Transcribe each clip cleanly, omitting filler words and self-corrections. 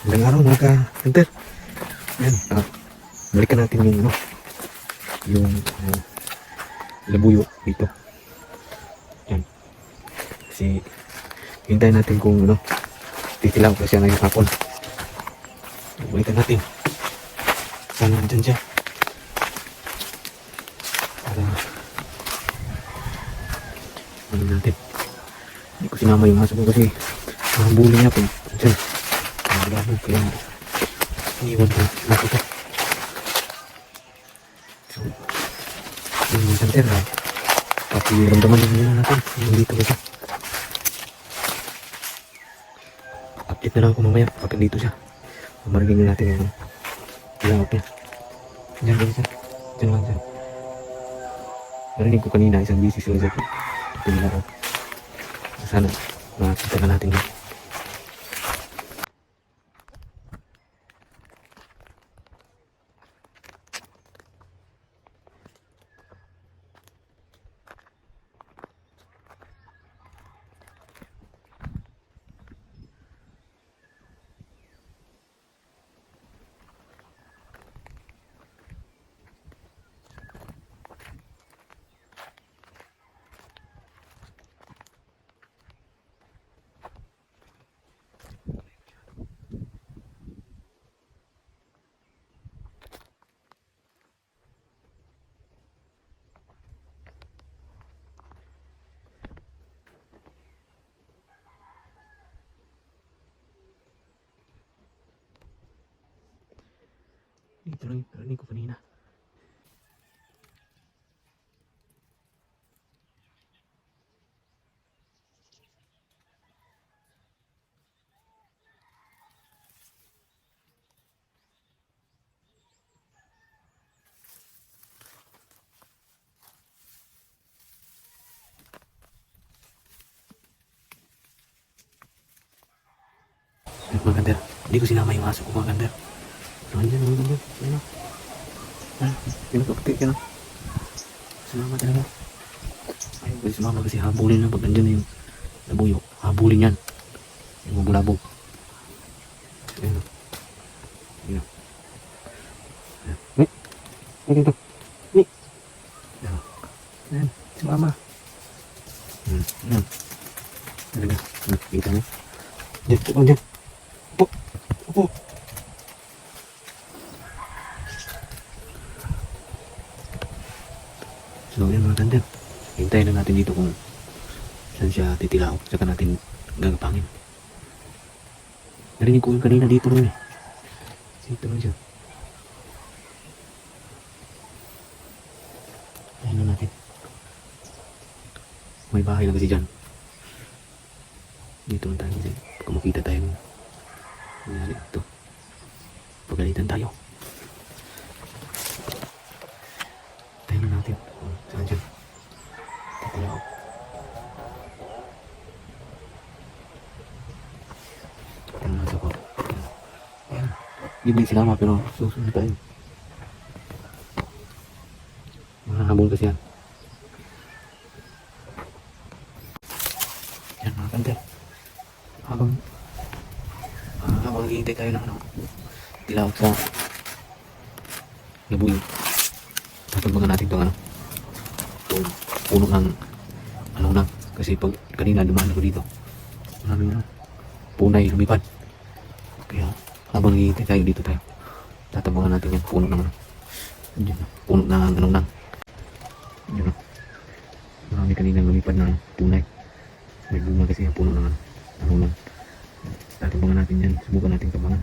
Magandang araw mga ka-hunter. Ayan, balikan natin yung labuyo dito. Ayan. Kasi hintayin natin kung titilaw pa siya ngayong hapon. Balikan natin. Sana nandyan siya. Para ano natin. Hindi ko sinama yung aso ko kasi mahambuli niya kung nandyan. Malabo kaya iniwan ko natin ito. So yung mga hunter pati ramdaman din nila natin yung dito siya. Update na lang ako mamaya kapag dito siya. Marigin natin yung ilawak niya. Diyan din siya. Diyan lang siya. Narinig ko kanina isang busy sila siya. Ito nila ako. Sana makita ka natin yun. Dito lang yung narinig ko kanina. Mga kander, hindi ko sinama yung aso ko mga kander. Nandiyan mga kander. Ayan o. Pinakapit ka na. Sinama talaga. Ayaw ko sumama kasi habulin lang pag nandiyan na yung labuyo. Habulin yan. Yung mabulabog. Ayan o. Ayan o. Ayan. Ayan dito. Ayan. Ayan. Sumama. Ayan. Talaga. Nakikita mo. Diyan. Diyan. Upo. Upo. So yan mga kander, hintayin na natin dito kung saan siya titilaw, saka natin gagapangin. Narinig ko yung kanina dito rin eh. Dito lang siya. Ayan na natin. May bahay na kasi dyan. Dito lang tayo kasi kung makita tayo nangyari ito. Pagalitan tayo. Tayo na natin. Saan dyan? Titilaw. Ayan na sa ko. Ayan. Hindi ba yung sinama pero susunod tayo. Mahahabol kasi yan. Yan mga kanter. Habang naghihintay tayo ng tilaw sa labuyo. Tatagbagan natin itong itong puno ng na kasi pag kanina dumaan ako dito maraming punay lumipad, kaya habang naghihintay tayo dito tayo tatagbagan natin yung puno ng puno ng yun, marami kanina lumipad ng punay, may bunga kasi yung puno ng tatagbagan natin yan, subukan natin tabangan.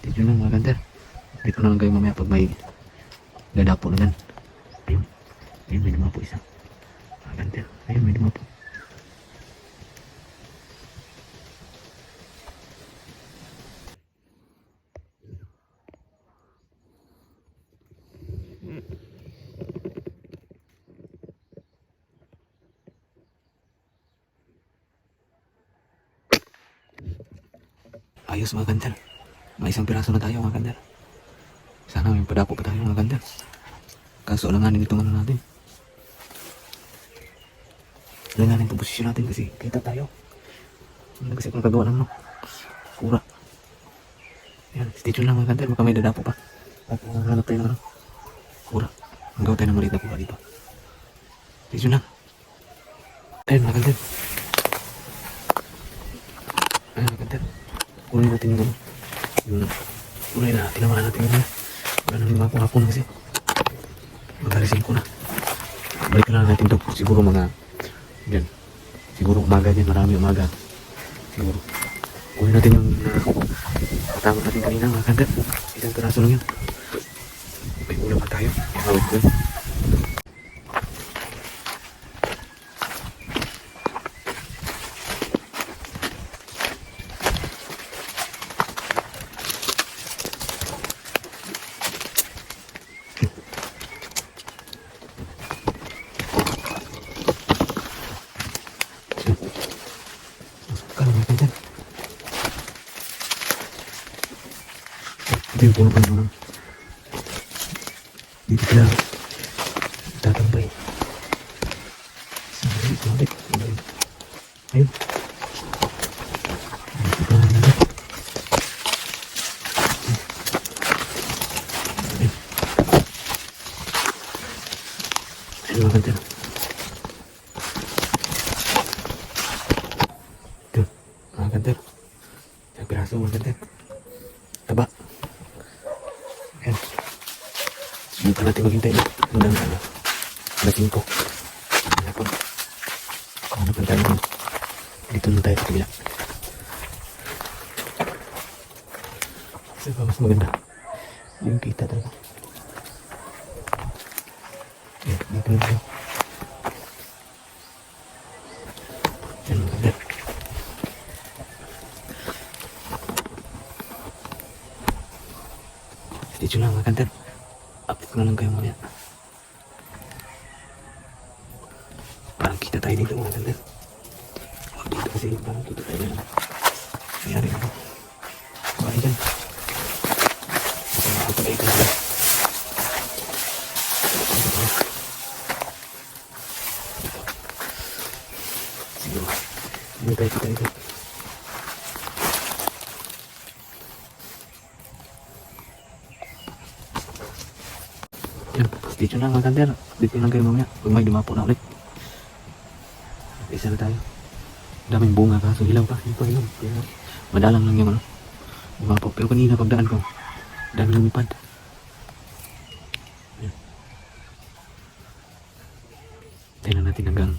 Dito lang mga kanter, dito na lang kayo mamaya pag may dadapo na yan. Ayun, ayun, may dumapo isa. Maganda. Ayun, may dumapo. Ayos mga kanter. May isang piraso na tayo mga kanter. Sana may padapo pa tayo mga kanter. Kaso alanganin itong ano natin. Alanganin itong posisyon natin kasi kita tayo. Hindi kasi kung nagagawa ng ano. Kura. Yan, stay tuned lang mga kanter. Baka may dadapo pa. At hanap tayo ng ano. Kura. Magawa tayo ng maliit na kura dito. Stay tuned lang. Ayun mga kanter. Ayun mga kanter. Kunin natin yung ano. Yung kulay na tinamahan natin yun. Wala nang lumapo hapon kasi. Magalisin ko na. Balik na natin ito. Siguro mga dyan. Siguro umaga dyan. Marami umaga. Siguro. Kunin natin yung patama natin kanina mga kanter. Isang piraso lang yan. May ulam pa tayo. Ihawit ko yun. Ito yung puno pa naman. Dito pala tatambay. Saan dito ulit? Ayun. Dito pa naman ulit. Ayun. Ayun mga kanter. Ito mga kanter. Isang piraso mga kanter. Taba. Ayan. Subukan natin maghintay na. Hanggang lasing ko. Ayan po. Hanapan tayo dito. Dito lang tayo sa kabila. Kasi ba mas maganda? Yung kita talaga. Ayan, dito lang tayo. Ayan, maganda. Dito lang mga kanter. Update ko na lang kayo mamaya. Parang kita tayo dito mga kanter. Huwag dito kasi parang kita tayo na. Mayari ako. Bakit dyan? Baka makapagay ka na. Siguro. Hindi tayo kita dito. Yan, dito na mga kanter. Dito lang kayo mamaya. Kung may dumapo na ulit. Isa na tayo. Daming bunga kaso hilaw pa. Hindi pa hilaw. Kaya madalang lang yung ano. Dumapo. Pero kanina pagdaan ko. Dami lumipad. Yan. Tingnan natin hanggang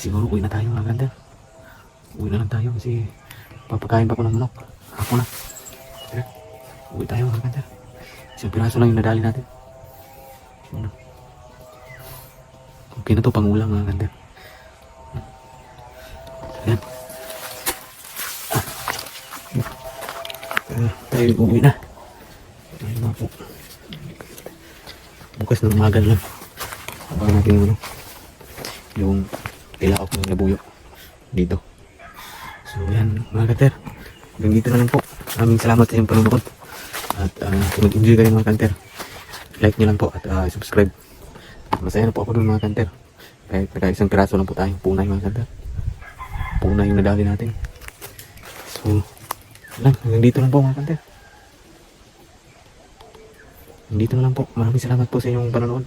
siguro uwi na tayo mga kanter. Uwi na lang tayo kasi papakain pa ko ng manok. Ako na. Tara. Uwi tayo mga kanter. Isang piraso lang yung nadali natin. Ano? Okay na to pangulang mga kanter. Ayan. Tayo uuwi na. Tayo na po. Bukas ng umaga lang. Abangan natin yung ano. Yung tilaok ng labuyo. Dito. So yan mga kanter. Hanggang dito na lang po. Maraming salamat sa inyong panonood. At kung nag-enjoy kayo mga kanter, like nyo lang po at subscribe. Masaya na po ako dun mga kanter. Kahit isang piraso lang po tayo. Punay mga kanter. Punay yung nadali natin. So, hanggang dito lang po mga kanter. Hanggang dito na lang po. Maraming salamat po sa inyong panonood.